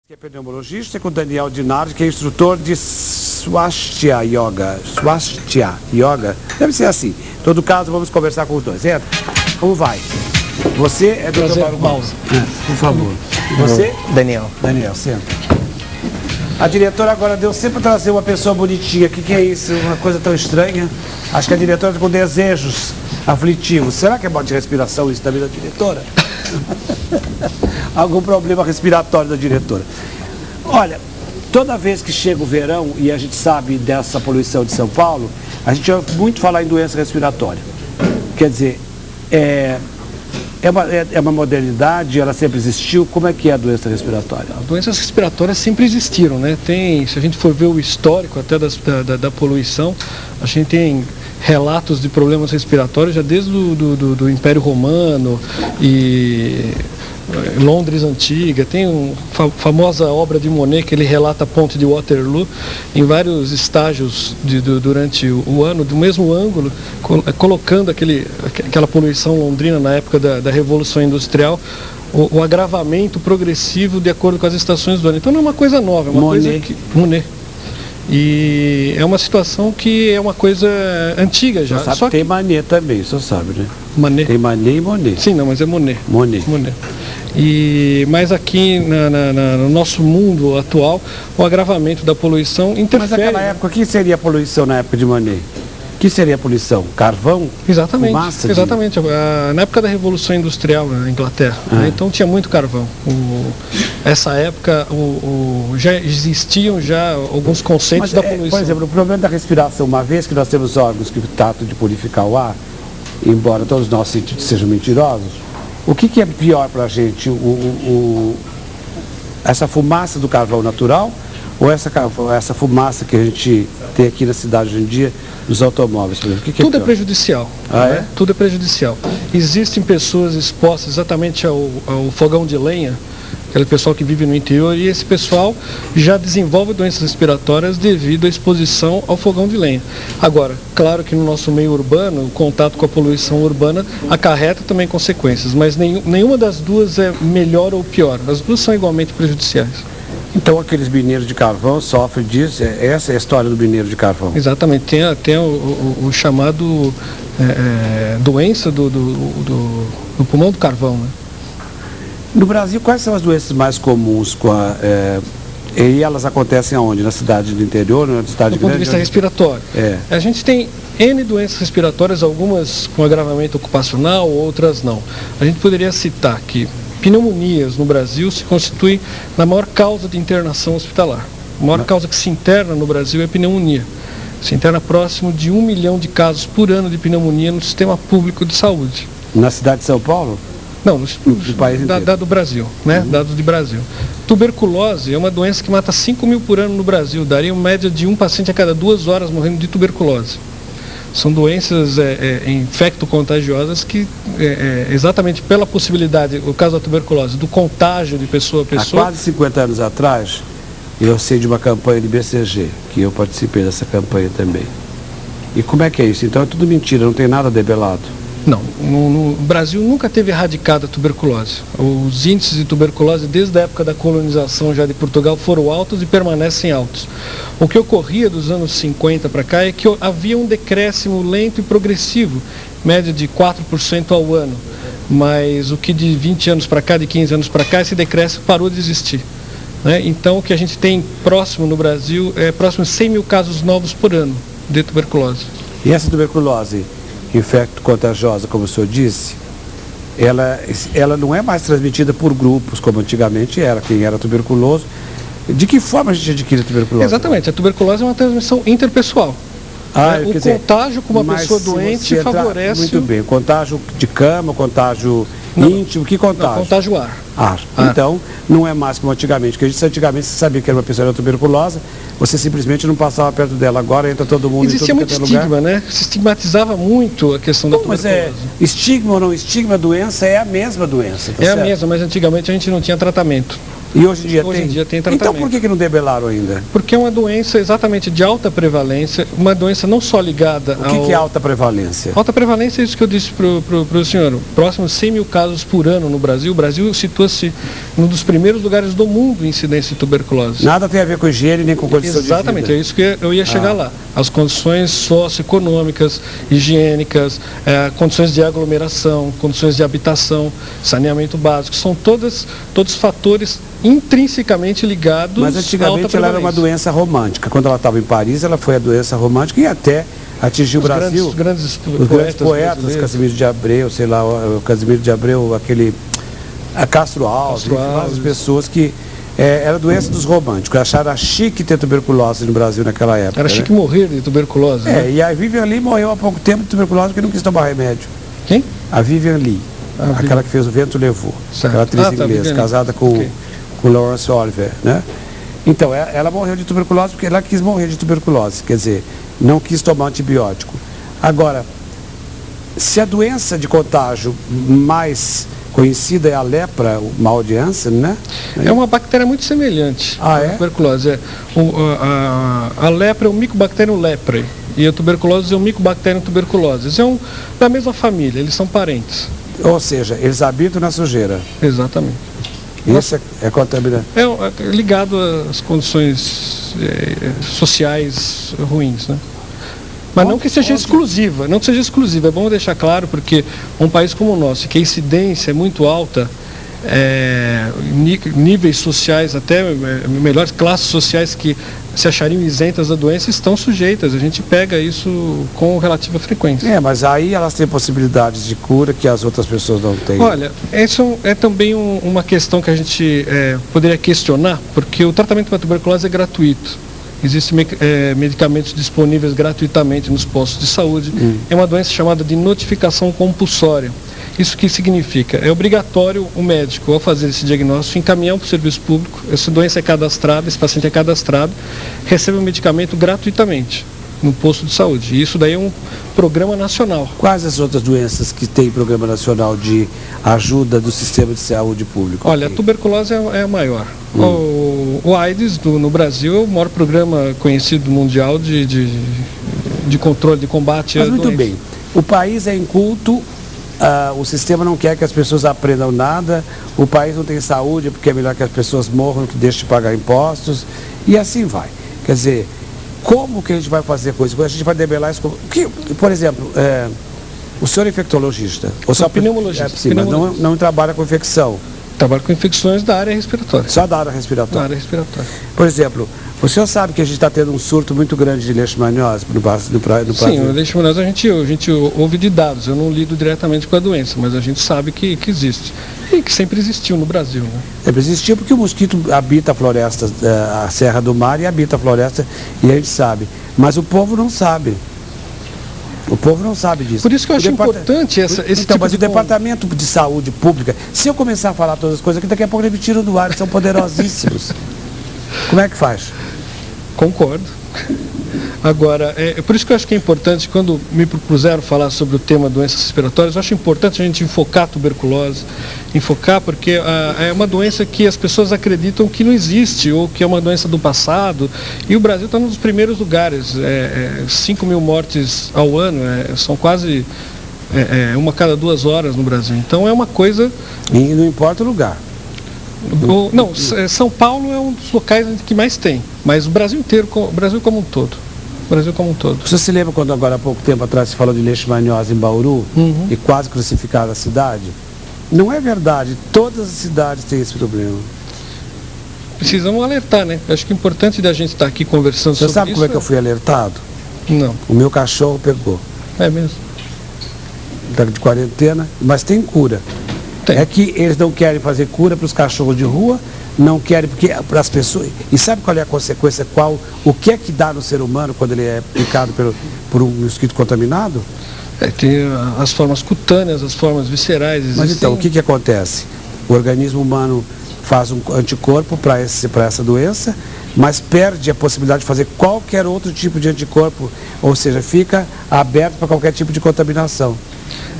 Que é pneumologista, com o Daniel Dinardi, que é instrutor de Swastika Yoga. Swastika Yoga, deve ser assim. Em todo caso, vamos conversar com os dois. Entra. Como vai? Você é Dr. Mauro Mouse. Por favor. E você? Daniel. Daniel, senta. A diretora agora deu sempre para trazer uma pessoa bonitinha. O que é isso? Uma coisa tão estranha. Acho que a diretora está com desejos aflitivos. Será que é mal de respiração isso da vida da diretora? Algum problema respiratório da diretora. Olha, toda vez que chega o verão e a gente sabe dessa poluição de São Paulo, a gente ouve muito falar em doença respiratória. Quer dizer, é uma modernidade, ela sempre existiu. Como é que é a doença respiratória? As doenças respiratórias sempre existiram, né? Se a gente for ver o histórico até da poluição, a gente tem relatos de problemas respiratórios já desde do Império Romano e Londres antiga. Tem uma famosa obra de Monet que ele relata a ponte de Waterloo em vários estágios durante o ano, do mesmo ângulo, colocando aquela poluição londrina na época da Revolução Industrial, o agravamento progressivo de acordo com as estações do ano. Então não é uma coisa nova, é uma coisa que... Monet. E é uma situação que é uma coisa antiga já. Só que tem Manet também, o senhor sabe, né? Manet. Tem Manet e Monet. Sim, não, mas é Monet. Monet. Mas aqui no nosso mundo atual, o agravamento da poluição interfere. Mas naquela época, o que seria a poluição na época de Monet? O que seria a poluição? Carvão? Exatamente. Fumaça Exatamente. Na época da Revolução Industrial na Inglaterra, né? Então tinha muito carvão. Essa época já existiam alguns conceitos da poluição. Por exemplo, o problema da respiração, uma vez que nós temos órgãos que tratam de purificar o ar, embora todos os nossos sentidos sejam mentirosos, o que é pior para a gente? Essa fumaça do carvão natural ou essa fumaça que a gente tem aqui na cidade hoje em dia, dos automóveis, por exemplo? Tudo é prejudicial. Né? Tudo é prejudicial. Existem pessoas expostas exatamente ao fogão de lenha, aquele pessoal que vive no interior, e esse pessoal já desenvolve doenças respiratórias devido à exposição ao fogão de lenha. Agora, claro que no nosso meio urbano, o contato com a poluição urbana acarreta também consequências, mas nenhuma das duas é melhor ou pior. As duas são igualmente prejudiciais. Então aqueles mineiros de carvão sofrem disso? Essa é a história do mineiro de carvão? Exatamente. Tem o chamado doença do pulmão do carvão, né? No Brasil, quais são as doenças mais comuns e elas acontecem aonde? Na cidade do interior, na cidade grande? Do ponto de vista respiratório. A gente tem N doenças respiratórias, algumas com agravamento ocupacional, outras não. A gente poderia citar que pneumonias no Brasil se constituem na maior causa de internação hospitalar. A maior causa que se interna no Brasil é a pneumonia. Se interna próximo de 1 milhão de casos por ano de pneumonia no sistema público de saúde. Na cidade de São Paulo? Não, no país inteiro. Do Brasil, né? Dados de Brasil. Tuberculose é uma doença que mata 5 mil por ano no Brasil. Daria uma média de um paciente a cada 2 horas morrendo de tuberculose. São doenças infecto-contagiosas que, exatamente pela possibilidade, o caso da tuberculose, do contágio de pessoa a pessoa... Há quase 50 anos atrás, eu sei de uma campanha de BCG, que eu participei dessa campanha também. E como é que é isso? Então é tudo mentira, não tem nada debelado. Não, no Brasil nunca teve erradicada a tuberculose. Os índices de tuberculose desde a época da colonização já de Portugal foram altos e permanecem altos. O que ocorria dos anos 50 para cá é que havia um decréscimo lento e progressivo, média de 4% ao ano. Mas o que de 20 anos para cá, de 15 anos para cá, esse decréscimo parou de existir. Né? Então o que a gente tem próximo no Brasil é próximo de 100 mil casos novos por ano de tuberculose. E essa tuberculose infecto-contagiosa, como o senhor disse, ela não é mais transmitida por grupos, como antigamente era, quem era tuberculoso. De que forma a gente adquire a tuberculose? Exatamente, a tuberculose é uma transmissão interpessoal. O contágio com uma pessoa doente favorece... Muito bem, o contágio de cama, o contágio íntimo, que contágio? Não, contágio ar. Então, não é mais como antigamente, porque antigamente você sabia que era uma pessoa tuberculosa, você simplesmente não passava perto dela. Agora entra todo mundo em tudo que é lugar. Existia muito estigma, né? Se estigmatizava muito a questão da tuberculose. Mas estigma ou não estigma, a doença é a mesma doença, tá certo? A mesma, mas antigamente a gente não tinha tratamento. E hoje em dia Hoje tem? em dia tem tratamento. Então por que não debelaram ainda? Porque é uma doença exatamente de alta prevalência, uma doença não só ligada O que é alta prevalência? Alta prevalência é isso que eu disse para o senhor. Próximos 100 mil casos por ano no Brasil. O Brasil situa-se um dos primeiros lugares do mundo em incidência de tuberculose. Nada tem a ver com higiene nem com condição de vida. Exatamente, é isso que eu ia chegar lá. As condições socioeconômicas, higiênicas, condições de aglomeração, condições de habitação, saneamento básico, são todos fatores intrinsecamente ligados. Mas antigamente ela era uma doença romântica. Quando ela estava em Paris, ela foi a doença romântica e até atingiu o Brasil. Os grandes poetas, Casimiro de Abreu, sei lá, o Casimiro de Abreu, a Castro Alves, várias pessoas que era a doença dos românticos. Acharam chique ter tuberculose no Brasil naquela época. Era chique morrer de tuberculose. Né? E a Vivian Lee morreu há pouco tempo de tuberculose porque não quis tomar remédio. Quem? A Vivian Lee, aquela que fez O Vento Levou, certo. aquela atriz inglesa, casada com Laurence Olivier, né? Então, ela morreu de tuberculose porque ela quis morrer de tuberculose, quer dizer, não quis tomar antibiótico. Agora, se a doença de contágio mais conhecida é a lepra, o mal de Hansen, né? É uma bactéria muito semelhante à tuberculose. A lepra é o Mycobacterium leprae e a tuberculose é o Mycobacterium tuberculose. São da mesma família, eles são parentes. Ou seja, eles habitam na sujeira. Exatamente. Isso é contaminante. É ligado às condições sociais ruins, né? Mas não que seja exclusiva, é bom deixar claro, porque um país como o nosso, que a incidência é muito alta, níveis sociais, até melhores classes sociais que se achariam isentas da doença, estão sujeitas. A gente pega isso com relativa frequência. Mas aí elas têm possibilidades de cura que as outras pessoas não têm. Olha, isso é também uma questão que a gente poderia questionar, porque o tratamento para a tuberculose é gratuito. Existem medicamentos disponíveis gratuitamente nos postos de saúde. É uma doença chamada de notificação compulsória. Isso que significa? É obrigatório o médico, ao fazer esse diagnóstico, encaminhar para o serviço público. Essa doença é cadastrada, esse paciente é cadastrado, recebe o medicamento gratuitamente no posto de saúde. E isso daí é um programa nacional. Quais as outras doenças que tem programa nacional de ajuda do sistema de saúde público? Olha, a tuberculose é a maior. O AIDS no Brasil é o maior programa conhecido mundial de controle, de combate à doença. Mas muito bem, o país é inculto, o sistema não quer que as pessoas aprendam nada, o país não tem saúde porque é melhor que as pessoas morram que deixem de pagar impostos, e assim vai. Quer dizer, como que a gente vai fazer coisas? A gente vai debelar isso. Por exemplo, o senhor é infectologista, ou só pneumologista, mas não trabalha com infecção. Trabalho com infecções da área respiratória. Só da área respiratória? Da área respiratória. Por exemplo, o senhor sabe que a gente está tendo um surto muito grande de leishmaniose no Brasil? Sim, o leishmaniose a gente ouve de dados. Eu não lido diretamente com a doença, mas a gente sabe que existe. E que sempre existiu no Brasil. Né? Sempre existiu porque o mosquito habita a floresta, a Serra do Mar e habita a floresta, e a gente sabe. Mas o povo não sabe. O povo não sabe disso. Por isso que eu acho importante esse tipo mas o Departamento de Saúde Pública, se eu começar a falar todas as coisas aqui, daqui a pouco eles me tiram do ar, eles são poderosíssimos. Como é que faz? Concordo. Agora, é por isso que eu acho que é importante, quando me propuseram falar sobre o tema doenças respiratórias, eu acho importante a gente enfocar a tuberculose, porque é uma doença que as pessoas acreditam que não existe, ou que é uma doença do passado, e o Brasil está nos primeiros lugares, 5 mil mortes ao ano, são quase uma a cada 2 horas no Brasil, então é uma coisa... E não importa o lugar. São Paulo é um dos locais que mais tem, mas o Brasil inteiro, o Brasil como um todo. Você se lembra quando agora há pouco tempo atrás se falou de leishmaniose em Bauru e quase crucificaram a cidade? Não é verdade, todas as cidades têm esse problema. Precisamos alertar, né? Acho que é importante da gente estar aqui conversando sobre isso. Você sabe como é que eu fui alertado? Não. O meu cachorro pegou. É mesmo? Está de quarentena, mas tem cura. Tem. É que eles não querem fazer cura para os cachorros de rua, não querem, porque para as pessoas... E sabe qual é a consequência? O que é que dá no ser humano quando ele é picado por um mosquito contaminado? Tem as formas cutâneas, as formas viscerais. Mas então, o que acontece? O organismo humano faz um anticorpo para essa doença, mas perde a possibilidade de fazer qualquer outro tipo de anticorpo, ou seja, fica aberto para qualquer tipo de contaminação.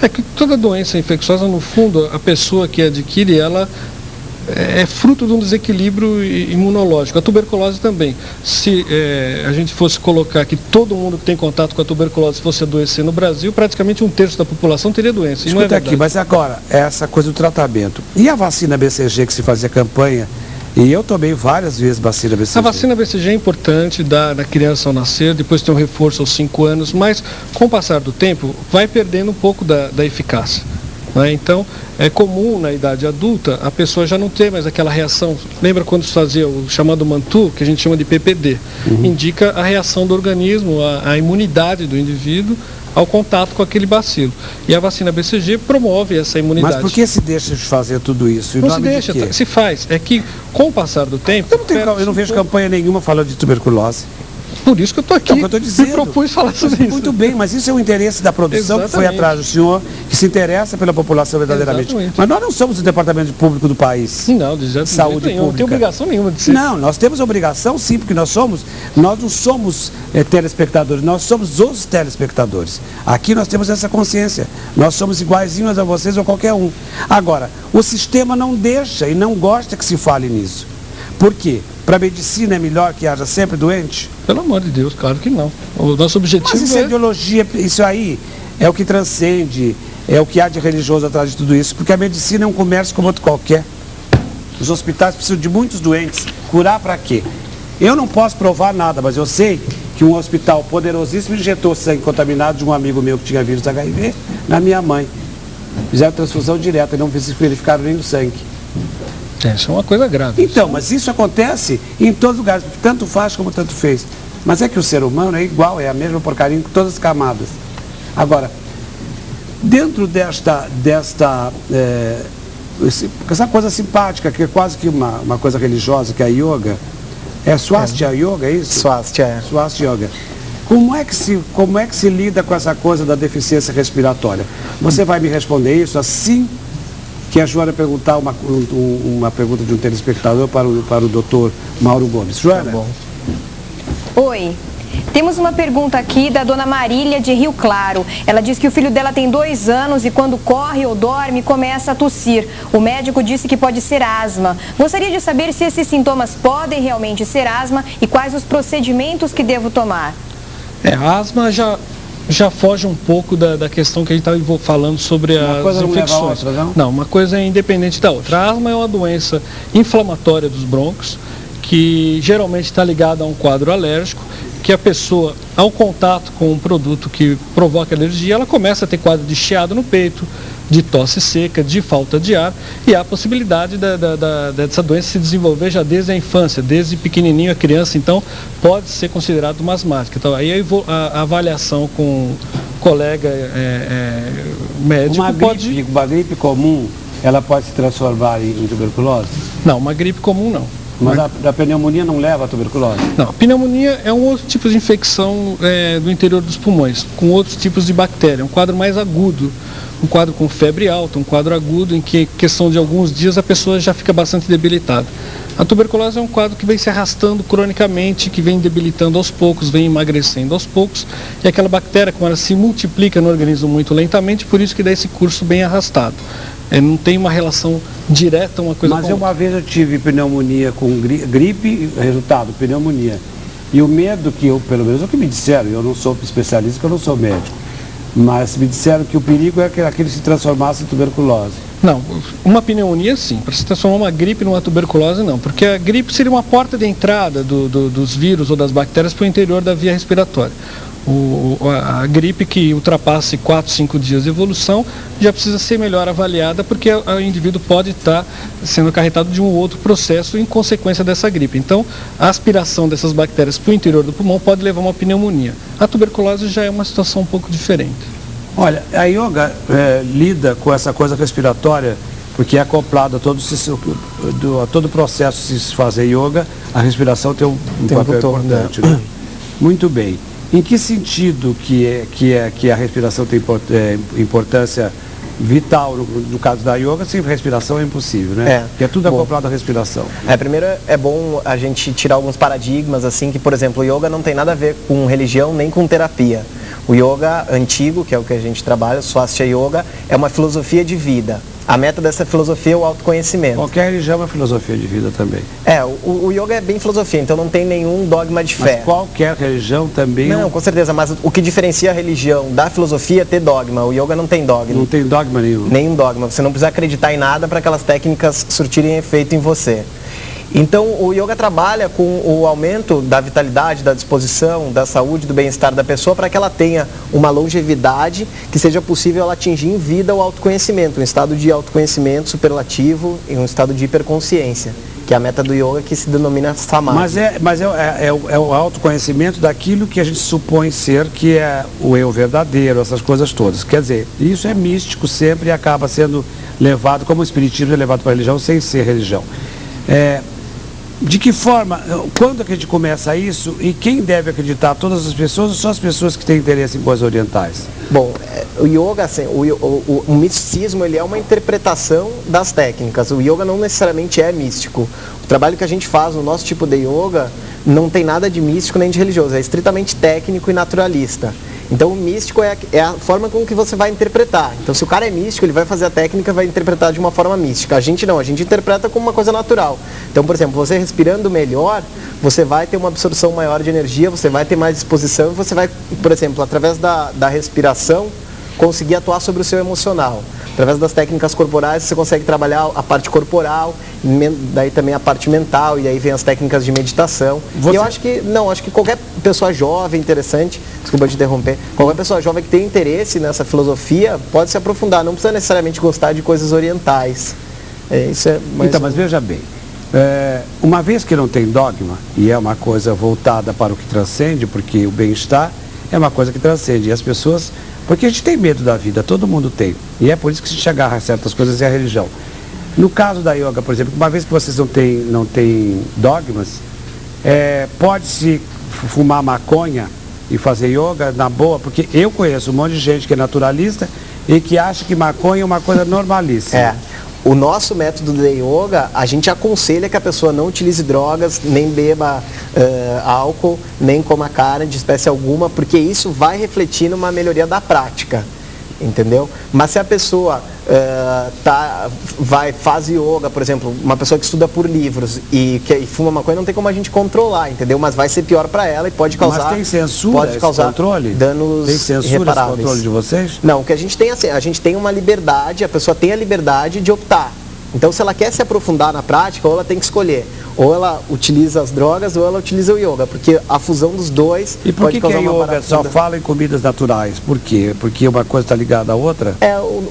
É que toda doença infecciosa, no fundo, a pessoa que adquire, ela é fruto de um desequilíbrio imunológico. A tuberculose também. Se a gente fosse colocar que todo mundo que tem contato com a tuberculose fosse adoecer no Brasil, praticamente 1/3 da população teria doença. Escuta aqui, mas agora, essa coisa do tratamento. E a vacina BCG que se fazia campanha? E eu tomei várias vezes vacina BCG. A vacina BCG é importante, dá na criança ao nascer, depois tem um reforço aos 5 anos, mas com o passar do tempo vai perdendo um pouco da eficácia. Né? Então, é comum na idade adulta a pessoa já não ter mais aquela reação. Lembra quando se fazia o chamado Mantoux, que a gente chama de PPD? Indica a reação do organismo, a imunidade do indivíduo ao contato com aquele bacilo. E a vacina BCG promove essa imunidade. Mas por que se deixa de fazer tudo isso? Não se deixa, se faz. É que com o passar do tempo... Eu não vejo campanha nenhuma falando de tuberculose. Por isso que eu estou aqui, eu tô dizendo. Me propus falar sobre isso. Muito bem, mas isso é o interesse da produção. Exatamente. Que foi atrás do senhor, que se interessa pela população verdadeiramente. Exatamente. Mas nós não somos o departamento público do país. Não, de saúde pública. Não tem obrigação nenhuma de ser. Não, nós temos obrigação sim, porque nós não somos telespectadores, nós somos os telespectadores. Aqui nós temos essa consciência. Nós somos iguaizinhos a vocês ou qualquer um. Agora, o sistema não deixa e não gosta que se fale nisso. Por quê? Para a medicina é melhor que haja sempre doente? Pelo amor de Deus, claro que não. O nosso objetivo Mas isso é ideologia, isso aí é o que transcende, é o que há de religioso atrás de tudo isso, porque a medicina é um comércio como outro qualquer. Os hospitais precisam de muitos doentes. Curar para quê? Eu não posso provar nada, mas eu sei que um hospital poderosíssimo injetou sangue contaminado de um amigo meu que tinha vírus HIV na minha mãe. Fizeram transfusão direta e não verificaram nem o sangue. Isso é uma coisa grave. Então, mas isso acontece em todos os lugares, tanto faz como tanto fez. Mas é que o ser humano é igual, é a mesma porcaria em todas as camadas. Agora, dentro essa coisa simpática, que é quase que uma coisa religiosa, que é a yoga, é Swastika Yoga, é isso? Swastika Yoga. Como é que se lida com essa coisa da deficiência respiratória? Você vai me responder isso assim que a Joana perguntar uma pergunta de um telespectador para o doutor Mauro Gomes. Joana? Tá bom. Oi. Temos uma pergunta aqui da dona Marília de Rio Claro. Ela diz que o filho dela tem 2 anos e quando corre ou dorme começa a tossir. O médico disse que pode ser asma. Gostaria de saber se esses sintomas podem realmente ser asma e quais os procedimentos que devo tomar. A asma já foge um pouco da questão que a gente estava falando sobre as infecções. Não, uma coisa é independente da outra. A asma é uma doença inflamatória dos brônquios, que geralmente está ligada a um quadro alérgico, que a pessoa, ao contato com um produto que provoca alergia, ela começa a ter quadro de chiado no peito, de tosse seca, de falta de ar, e há a possibilidade dessa doença se desenvolver já desde a infância, desde pequenininho a criança, então pode ser considerado uma asmática. Então aí a avaliação com um colega médico Uma gripe comum, ela pode se transformar em tuberculose? Não, uma gripe comum não. Mas a pneumonia não leva a tuberculose? Não, a pneumonia é um outro tipo de infecção do interior dos pulmões, com outros tipos de bactéria, um quadro mais agudo, um quadro com febre alta, um quadro agudo em que, questão de alguns dias, a pessoa já fica bastante debilitada. A tuberculose é um quadro que vem se arrastando cronicamente, que vem debilitando aos poucos, vem emagrecendo aos poucos, e aquela bactéria, como ela se multiplica no organismo muito lentamente, por isso que dá esse curso bem arrastado. Não tem uma relação direta uma coisa com a outra. Mas uma vez eu tive pneumonia com gripe, resultado, pneumonia. E o medo que pelo menos é o que me disseram, eu não sou especialista, porque eu não sou médico, mas me disseram que o perigo é que aquele se transformasse em tuberculose. Não, uma pneumonia sim, para se transformar uma gripe numa tuberculose não, porque a gripe seria uma porta de entrada dos vírus ou das bactérias para o interior da via respiratória. A gripe que ultrapasse 4, 5 dias de evolução já precisa ser melhor avaliada, porque o indivíduo pode estar sendo acarretado de um outro processo em consequência dessa gripe. Então, a aspiração dessas bactérias para o interior do pulmão pode levar a uma pneumonia. A tuberculose já é uma situação um pouco diferente. Olha, a yoga lida com essa coisa respiratória, porque é acoplado a todo o processo de se fazer yoga, a respiração tem um papel importante. Né? Muito bem. Em que sentido que a respiração tem importância vital no caso da yoga? Sem respiração é impossível, né? Porque é tudo acoplado à respiração. Primeiro é bom a gente tirar alguns paradigmas, assim, que, por exemplo, o yoga não tem nada a ver com religião nem com terapia. O yoga antigo, que é o que a gente trabalha, o Swastika Yoga, é uma filosofia de vida. A meta dessa filosofia é o autoconhecimento. Qualquer religião é uma filosofia de vida também. O yoga é bem filosofia, então não tem nenhum dogma de fé. Mas qualquer religião também... Não, com certeza, mas o que diferencia a religião da filosofia é ter dogma. O yoga não tem dogma. Não tem dogma nenhum. Nenhum dogma. Você não precisa acreditar em nada para aquelas técnicas surtirem efeito em você. Então, o yoga trabalha com o aumento da vitalidade, da disposição, da saúde, do bem-estar da pessoa para que ela tenha uma longevidade que seja possível ela atingir em vida o autoconhecimento, um estado de autoconhecimento superlativo e um estado de hiperconsciência, que é a meta do yoga que se denomina samadhi. Mas é o autoconhecimento daquilo que a gente supõe ser, que é o eu verdadeiro, essas coisas todas. Quer dizer, isso é místico sempre e acaba sendo levado, como o espiritismo é levado para a religião, sem ser religião. De que forma, quando é que a gente começa isso e quem deve acreditar? Todas as pessoas ou só as pessoas que têm interesse em coisas orientais? Bom, o yoga, assim, o misticismo, ele é uma interpretação das técnicas. O yoga não necessariamente é místico. O trabalho que a gente faz no nosso tipo de yoga não tem nada de místico nem de religioso, é estritamente técnico e naturalista. Então o místico é a forma com que você vai interpretar. Então se o cara é místico, ele vai fazer a técnica e vai interpretar de uma forma mística. A gente não, a gente interpreta como uma coisa natural. Então, por exemplo, você respirando melhor, você vai ter uma absorção maior de energia, você vai ter mais disposição e você vai, por exemplo, através da respiração, conseguir atuar sobre o seu emocional. Através das técnicas corporais você consegue trabalhar a parte corporal, daí também a parte mental, e aí vem as técnicas de meditação. E eu acho que qualquer pessoa jovem, interessante, desculpa te interromper, qualquer pessoa jovem que tem interesse nessa filosofia pode se aprofundar, não precisa necessariamente gostar de coisas orientais. Mas veja bem, uma vez que não tem dogma, e é uma coisa voltada para o que transcende, porque o bem-estar é uma coisa que transcende, e as pessoas... Porque a gente tem medo da vida, todo mundo tem. E é por isso que se agarra a certas coisas e a religião. No caso da yoga, por exemplo, uma vez que vocês não têm dogmas, pode-se fumar maconha e fazer yoga na boa, porque eu conheço um monte de gente que é naturalista e que acha que maconha é uma coisa normalíssima. O nosso método de yoga, a gente aconselha que a pessoa não utilize drogas, nem beba álcool, nem coma carne de espécie alguma, porque isso vai refletir numa melhoria da prática, entendeu? Mas se a pessoa faz yoga, por exemplo, uma pessoa que estuda por livros e fuma maconha, não tem como a gente controlar, entendeu? Mas vai ser pior para ela e pode causar... Mas tem censura esse controle? Danos tem censura irreparáveis. Esse controle de vocês? Não, o que a gente tem assim, a gente tem uma liberdade, a pessoa tem a liberdade de optar. Então, se ela quer se aprofundar na prática, ou ela tem que escolher. Ou ela utiliza as drogas, ou ela utiliza o yoga. Porque a fusão dos dois e por pode causar uma yoga só fala em comidas naturais? Por quê? Porque uma coisa está ligada à outra?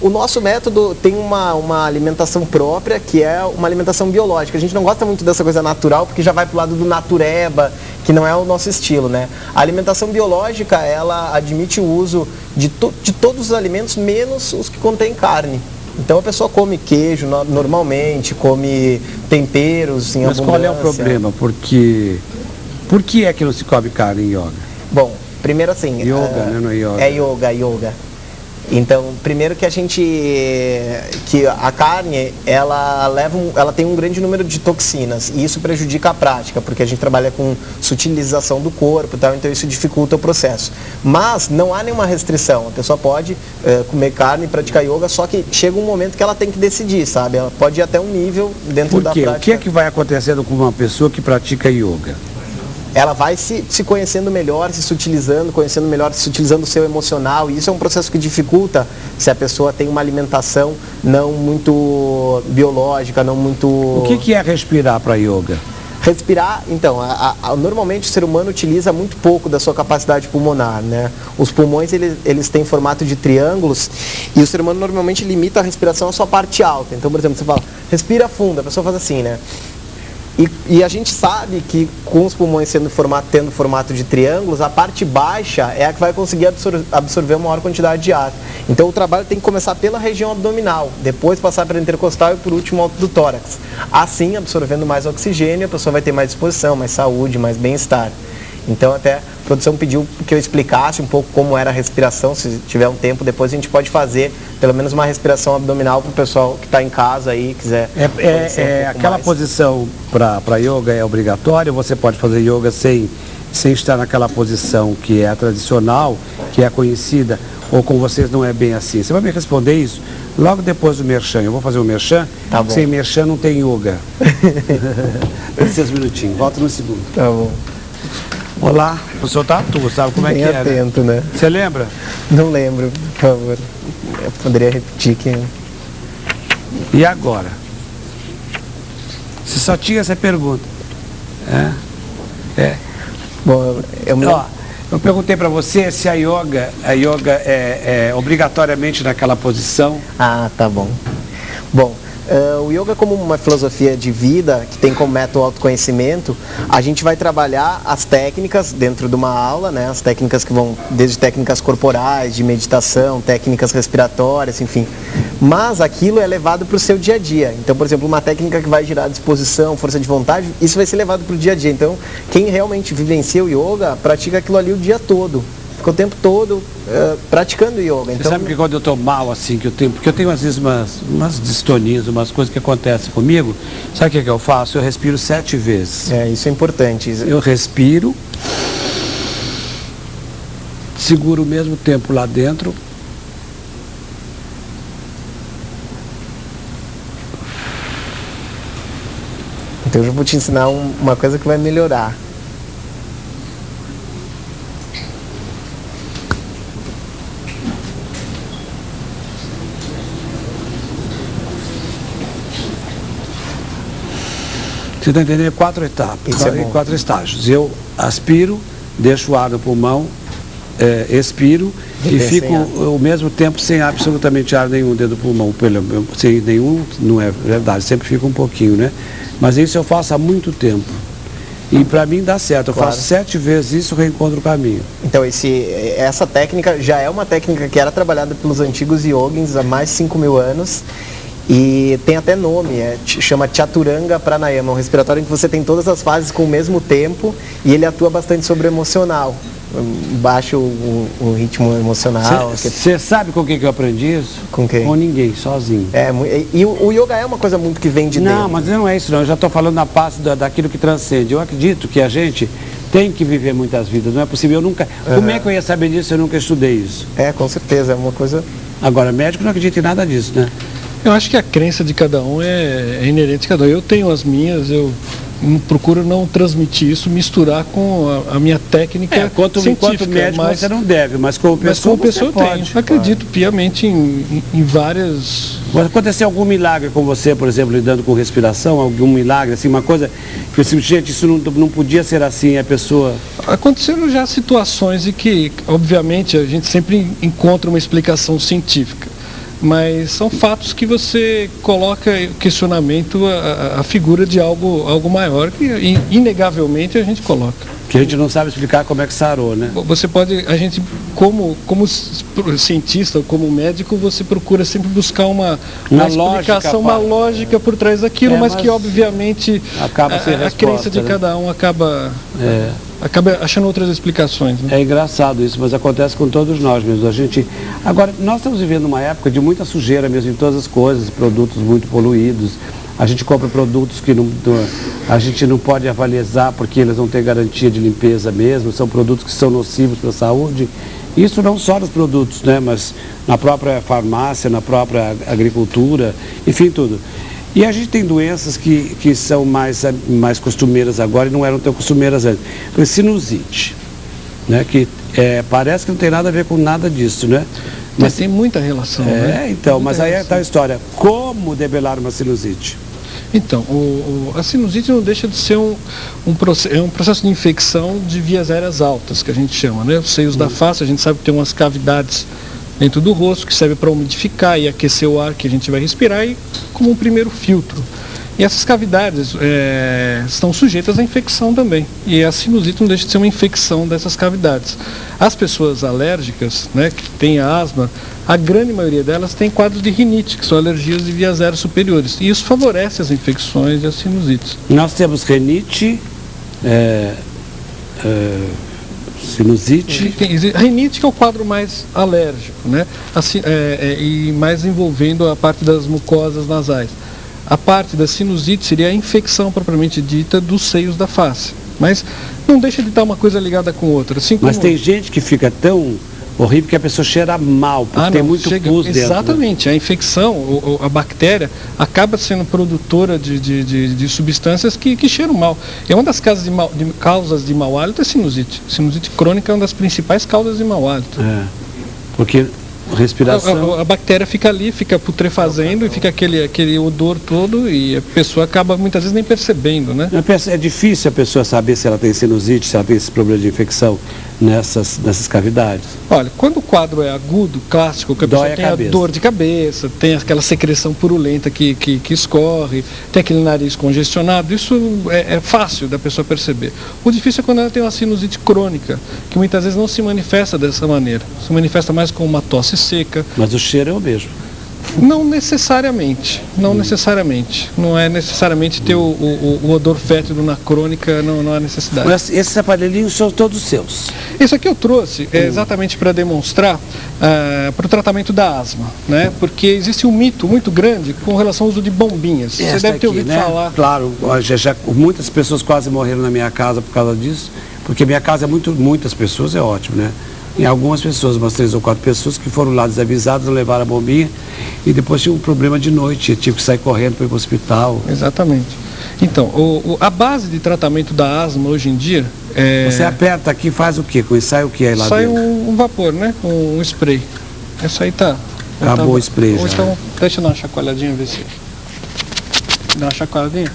O nosso método tem uma alimentação própria, que é uma alimentação biológica. A gente não gosta muito dessa coisa natural, porque já vai para o lado do natureba, que não é o nosso estilo, né? A alimentação biológica, ela admite o uso de todos os alimentos, menos os que contêm carne. Então a pessoa come queijo normalmente, come temperos em abundância. Mas qual é o problema? Por que é que não se come carne em yoga? Bom, primeiro assim... Yoga, né? Não é yoga. É yoga. Então, primeiro que que a carne, ela tem um grande número de toxinas e isso prejudica a prática, porque a gente trabalha com sutilização do corpo e tal, então isso dificulta o processo. Mas não há nenhuma restrição, a pessoa pode comer carne e praticar yoga, só que chega um momento que ela tem que decidir, sabe? Ela pode ir até um nível dentro da prática. O que é que vai acontecendo com uma pessoa que pratica yoga? Ela vai se conhecendo melhor, se sutilizando, conhecendo melhor, se sutilizando o seu emocional. E isso é um processo que dificulta se a pessoa tem uma alimentação não muito biológica, não muito... O que é respirar para yoga? Respirar, então, normalmente o ser humano utiliza muito pouco da sua capacidade pulmonar, né? Os pulmões, eles têm formato de triângulos e o ser humano normalmente limita a respiração à sua parte alta. Então, por exemplo, você fala, respira fundo, a pessoa faz assim, né? E a gente sabe que com os pulmões tendo formato de triângulos, a parte baixa é a que vai conseguir absorver uma maior quantidade de ar. Então o trabalho tem que começar pela região abdominal, depois passar pela intercostal e por último alto do tórax. Assim, absorvendo mais oxigênio, a pessoa vai ter mais disposição, mais saúde, mais bem-estar. Então até a produção pediu que eu explicasse um pouco como era a respiração, se tiver um tempo, depois a gente pode fazer pelo menos uma respiração abdominal para o pessoal que está em casa aí e quiser. Aquela posição para yoga é obrigatória ou você pode fazer yoga sem sem estar naquela posição que é a tradicional, que é a conhecida, ou com vocês não é bem assim? Você vai me responder isso logo depois do merchan. Eu vou fazer o merchan, Tá bom. sem merchan não tem yoga. 6 minutinhos, volto no segundo. Tá bom. Olá, o senhor tá atuo, sabe como é Bem que é, né? atento, né? Você lembra? Não lembro, por favor. Eu poderia repetir que... E agora? Você só tinha essa pergunta. Bom, eu me... Ó, eu perguntei para você se a yoga é obrigatoriamente naquela posição. Ah, tá bom. Bom, o yoga como uma filosofia de vida, que tem como método o autoconhecimento, a gente vai trabalhar as técnicas dentro de uma aula, né? As técnicas que vão desde técnicas corporais, de meditação, técnicas respiratórias, enfim. Mas aquilo é levado para o seu dia a dia. Então, por exemplo, uma técnica que vai gerar disposição, força de vontade, isso vai ser levado para o dia a dia. Então, quem realmente vivencia o yoga, pratica aquilo ali o dia todo. Fica o tempo todo praticando yoga. Você Então, sabe que quando eu estou mal assim, porque eu tenho às vezes umas distonias, umas coisas que acontecem comigo, sabe o que eu faço? Eu respiro 7 vezes. isso é importante. Eu respiro, seguro o mesmo tempo lá dentro. Então eu já vou te ensinar uma coisa que vai melhorar. Você está entendendo? 4 etapas, Isso é bom. 4 estágios. Eu aspiro, deixo o ar no pulmão, expiro e Sem fico ar. o mesmo tempo sem absolutamente ar nenhum dentro do pulmão. Sem nenhum, não é verdade, sempre fica um pouquinho, né? Mas isso eu faço há muito tempo. E para mim dá certo. Eu Claro. faço 7 vezes isso, reencontro o caminho. Então essa técnica já é uma técnica que era trabalhada pelos antigos yogins há mais de 5.000 anos. E tem até nome, chama Chaturanga Pranayama, um respiratório em que você tem todas as fases com o mesmo tempo e ele atua bastante sobre o emocional, baixa o ritmo emocional. Você sabe com quem que eu aprendi isso? Com quem? Com ninguém, sozinho. E o yoga é uma coisa muito que vem de Não, dentro. mas não é isso não, eu já estou falando na parte daquilo que transcende. Eu acredito que a gente tem que viver muitas vidas, não é possível, eu nunca... Como é que eu ia saber disso se eu nunca estudei isso? Com certeza, é uma coisa... Agora, médico não acredita em nada disso, né? Eu acho que a crença de cada um é inerente de cada um. Eu tenho as minhas, eu procuro não transmitir isso, misturar com a minha técnica Enquanto científica. médico você não deve, mas como pessoa, eu pode. tenho. Acredito piamente em várias... Mas aconteceu algum milagre com você, por exemplo, lidando com respiração, algum milagre, assim, uma coisa que assim, gente, isso não podia ser assim, a pessoa... Aconteceram já situações em que, obviamente, a gente sempre encontra uma explicação científica. Mas são fatos que você coloca em questionamento a figura de algo maior, que inegavelmente a gente coloca. Que a gente não sabe explicar como é que sarou, né? Você pode, a gente, como cientista, como médico, você procura sempre buscar uma explicação, uma lógica por trás daquilo, mas que obviamente acaba sem a crença de cada um acaba achando outras explicações. Né? É engraçado isso, mas acontece com todos nós mesmo. Agora, nós estamos vivendo uma época de muita sujeira mesmo em todas as coisas, produtos muito poluídos. A gente compra produtos que a gente não pode avalizar porque eles não têm garantia de limpeza mesmo, são produtos que são nocivos para a saúde. Isso não só nos produtos, né, mas na própria farmácia, na própria agricultura, enfim, tudo. E a gente tem doenças que são mais costumeiras agora e não eram tão costumeiras antes. Por exemplo, sinusite, né, que parece que não tem nada a ver com nada disso, né? Mas tem muita relação, né? Então, mas aí é tal história. Como debelar uma sinusite? Então, a sinusite não deixa de ser um processo de infecção de vias aéreas altas, que a gente chama, né? Os seios da face, a gente sabe que tem umas cavidades dentro do rosto que serve para umidificar e aquecer o ar que a gente vai respirar e como um primeiro filtro. E essas cavidades estão sujeitas à infecção também. E a sinusite não deixa de ser uma infecção dessas cavidades. As pessoas alérgicas, né, que têm asma, a grande maioria delas tem quadros de rinite, que são alergias de vias aéreas superiores. E isso favorece as infecções e as sinusites. Nós temos rinite, sinusite. A rinite que é o quadro mais alérgico, né? E mais envolvendo a parte das mucosas nasais. A parte da sinusite seria a infecção propriamente dita dos seios da face. Mas não deixa de estar uma coisa ligada com outra. Assim Mas como... tem gente que fica tão horrível que a pessoa cheira mal, porque tem muito pus dentro. Exatamente, a infecção, a bactéria, acaba sendo produtora de substâncias que cheiram mal. E uma das causas de mau hálito é sinusite. Sinusite crônica é uma das principais causas de mau hálito. Porque respiração... A bactéria fica ali, fica putrefazendo e fica aquele odor todo e a pessoa acaba muitas vezes nem percebendo, né? É difícil a pessoa saber se ela tem sinusite, se ela tem esse problema de infecção nessas cavidades. Olha, quando o quadro é agudo, clássico, que a pessoa tem a dor de cabeça, tem aquela secreção purulenta que escorre, tem aquele nariz congestionado, isso é fácil da pessoa perceber. O difícil é quando ela tem uma sinusite crônica, que muitas vezes não se manifesta dessa maneira. Se manifesta mais com uma tosse seca. Mas o cheiro é o mesmo. Não necessariamente, não necessariamente. Não é necessariamente ter o odor fétido na crônica, não há necessidade. Mas esses aparelhinhos são todos seus? Isso aqui eu trouxe exatamente para demonstrar para o tratamento da asma, né? Porque existe um mito muito grande com relação ao uso de bombinhas. Você deve ter ouvido falar. Claro, muitas pessoas quase morreram na minha casa por causa disso, porque minha casa é muitas pessoas, é ótimo, né? E algumas pessoas, umas 3 ou 4 pessoas que foram lá desavisadas, não levaram a bombinha e depois tinha um problema de noite, tive que sair correndo para ir para o hospital. Exatamente. Então, a base de tratamento da asma hoje em dia é... Você aperta aqui e faz o quê? Sai o que aí lá sai dentro? Sai um vapor, né? Um spray. Essa aí tá... Acabou o spray já. Então, deixa eu dar uma chacoalhadinha, ver se... Dá uma chacoalhadinha.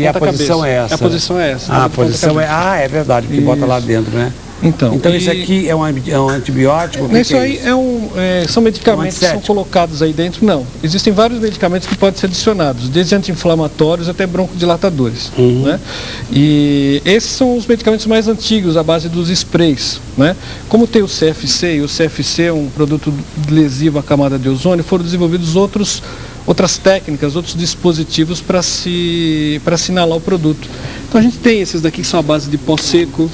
E a posição é essa? A posição é essa. A posição é verdade, que bota lá dentro, né? Então isso aqui é um antibiótico? Isso aí são medicamentos que são colocados aí dentro? Não. Existem vários medicamentos que podem ser adicionados, desde anti-inflamatórios até broncodilatadores. Né? E esses são os medicamentos mais antigos, à base dos sprays. Né? Como tem o CFC, e o CFC é um produto lesivo à camada de ozônio, foram desenvolvidos outras técnicas, outros dispositivos para assinalar o produto. Então a gente tem esses daqui que são à base de pó seco,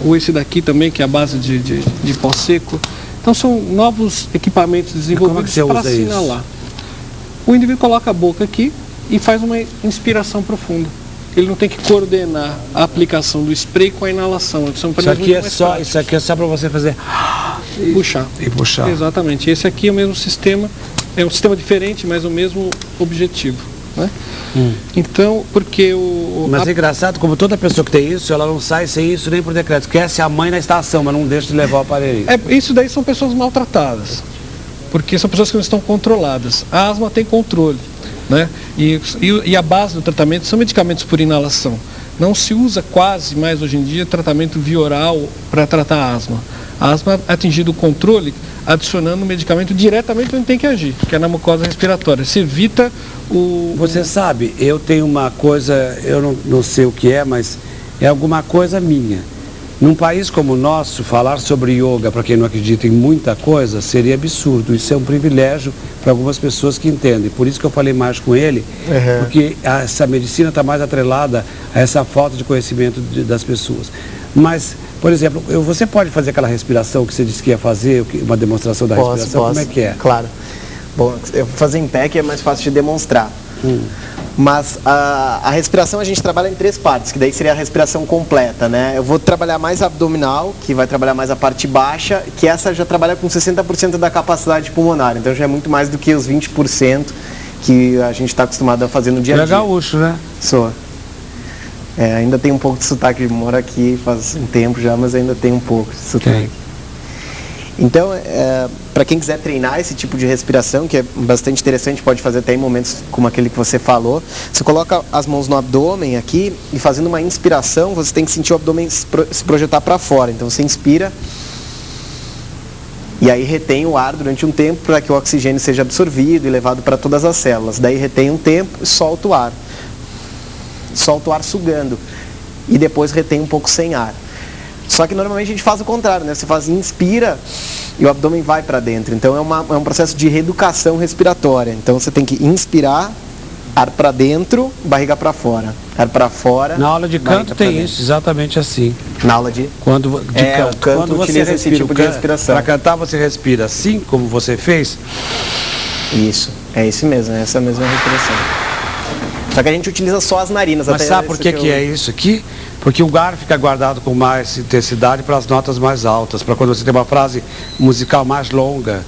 ou esse daqui também, que é a base de pó seco. Então são novos equipamentos desenvolvidos para assinalar. Isso? O indivíduo coloca a boca aqui e faz uma inspiração profunda. Ele não tem que coordenar a aplicação do spray com a inalação. Isso aqui é só para você fazer... Puxar. E puxar. Exatamente. Esse aqui é o mesmo sistema, é um sistema diferente, mas o mesmo objetivo. Né? Então, porque Mas é engraçado, como toda pessoa que tem isso, ela não sai sem isso nem por decreto. Esquece a mãe na estação, mas não deixa de levar o aparelho. Isso daí são pessoas maltratadas, porque são pessoas que não estão controladas. A asma tem controle, né? E a base do tratamento são medicamentos por inalação. Não se usa quase mais hoje em dia tratamento via oral para tratar a asma. A asma é atingido o controle adicionando o medicamento diretamente onde tem que agir, que é na mucosa respiratória. Se evita Você sabe, eu tenho uma coisa, eu não sei o que é, mas é alguma coisa minha. Num país como o nosso, falar sobre yoga, para quem não acredita em muita coisa, seria absurdo. Isso é um privilégio para algumas pessoas que entendem. Por isso que eu falei mais com ele, porque essa medicina está mais atrelada a essa falta de conhecimento das pessoas. Mas, por exemplo, você pode fazer aquela respiração que você disse que ia fazer, uma demonstração da respiração? Como é que é? Claro. Bom, eu vou fazer em pé que é mais fácil de demonstrar. Mas a respiração a gente trabalha em 3 partes, que daí seria a respiração completa, né? Eu vou trabalhar mais a abdominal, que vai trabalhar mais a parte baixa, que essa já trabalha com 60% da capacidade pulmonar, então já é muito mais do que os 20% que a gente está acostumado a fazer no dia a dia. É gaúcho, né? Sou. Ainda tem um pouco de sotaque, moro aqui faz um tempo já, mas ainda tem um pouco de sotaque. Então, para quem quiser treinar esse tipo de respiração, que é bastante interessante, pode fazer até em momentos como aquele que você falou, você coloca as mãos no abdômen aqui e fazendo uma inspiração, você tem que sentir o abdômen se projetar para fora. Então você inspira e aí retém o ar durante um tempo para que o oxigênio seja absorvido e levado para todas as células. Daí retém um tempo e solta o ar. Solta o ar sugando e depois retém um pouco sem ar. Só que normalmente a gente faz o contrário, né? Você inspira e o abdômen vai para dentro. Então é um processo de reeducação respiratória. Então você tem que inspirar, ar para dentro, barriga para fora. Ar para fora. Na aula de canto tem isso, exatamente assim. Na aula de canto. O canto utiliza esse tipo de respiração. Para cantar você respira assim, como você fez? Isso, é isso mesmo, essa mesma respiração. Só que a gente utiliza só as narinas. Mas até sabe por que é isso aqui? Porque o ar fica guardado com mais intensidade para as notas mais altas, para quando você tem uma frase musical mais longa.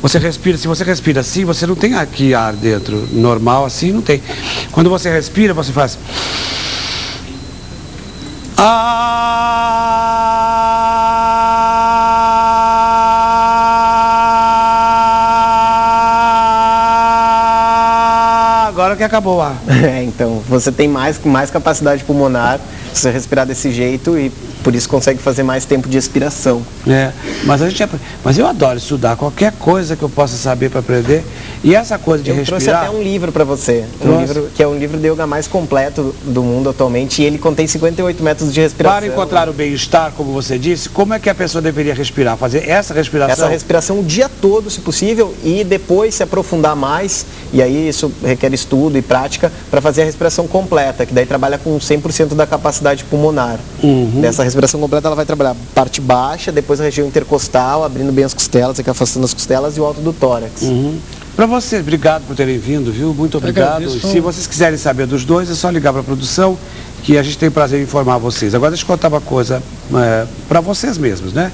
Você respira, se você respira assim, você não tem aqui ar dentro. Normal assim, não tem. Quando você respira, você faz... Agora que acabou o ar. Então, você tem mais capacidade pulmonar se você respirar desse jeito e por isso consegue fazer mais tempo de expiração. Mas eu adoro estudar qualquer coisa que eu possa saber para aprender. E essa coisa de respirar... Eu trouxe até um livro para você, livro que é um livro de yoga mais completo do mundo atualmente, e ele contém 58 métodos de respiração. Para encontrar o bem-estar, como você disse, como é que a pessoa deveria respirar? Fazer essa respiração? Essa respiração o dia todo, se possível, e depois se aprofundar mais, e aí isso requer estudo e prática, para fazer a respiração completa, que daí trabalha com 100% da capacidade pulmonar. Dessa respiração completa, ela vai trabalhar a parte baixa, depois a região intercostal, abrindo bem as costelas, aqui afastando as costelas, e o alto do tórax. Para vocês, obrigado por terem vindo, viu? Muito obrigado. Se vocês quiserem saber dos dois, é só ligar para a produção, que a gente tem prazer em informar vocês. Agora deixa eu contar uma coisa para vocês mesmos, né?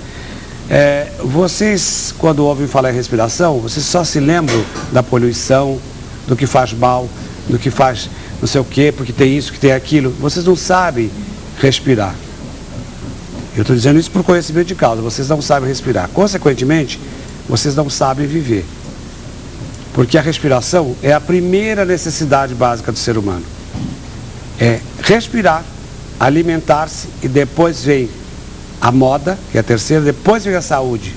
Vocês, quando ouvem falar em respiração, vocês só se lembram da poluição, do que faz mal, do que faz não sei o quê, porque tem isso, que tem aquilo. Vocês não sabem respirar. Eu estou dizendo isso por conhecimento de causa. Vocês não sabem respirar. Consequentemente, vocês não sabem viver. Porque a respiração é a primeira necessidade básica do ser humano. É respirar, alimentar-se e depois vem a moda, que é a terceira, depois vem a saúde.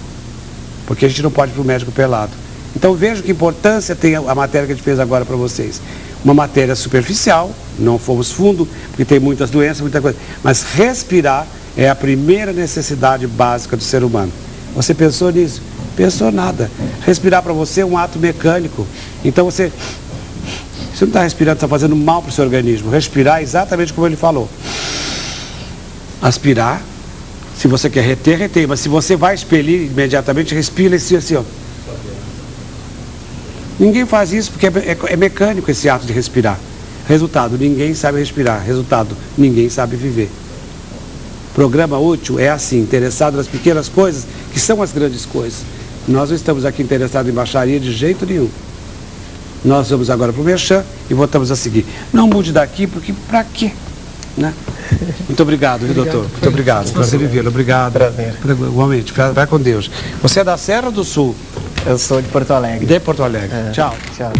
Porque a gente não pode ir para o médico pelado. Então veja que importância tem a matéria que a gente fez agora para vocês. Uma matéria superficial, não fomos fundo, porque tem muitas doenças, muita coisa. Mas respirar é a primeira necessidade básica do ser humano. Você pensou nisso? Pensou nada. Respirar para você é um ato mecânico. Então você não está respirando, está fazendo mal para o seu organismo. Respirar é exatamente como ele falou. Aspirar, se você quer reter, retém. Mas se você vai expelir imediatamente, respira assim, ó. Ninguém faz isso porque é mecânico esse ato de respirar. Resultado, ninguém sabe respirar. Resultado, ninguém sabe viver. Programa útil é assim, interessado nas pequenas coisas, que são as grandes coisas. Nós não estamos aqui interessados em baixaria de jeito nenhum. Nós vamos agora para o Merchan e voltamos a seguir. Não mude daqui, porque para quê? Né? Muito obrigado, viu, doutor? Muito obrigado. Prazer em vê-lo. Obrigado. Prazer. Igualmente. Vai com Deus. Você é da Serra ou do Sul? Eu sou de Porto Alegre. De Porto Alegre. Tchau. Tchau.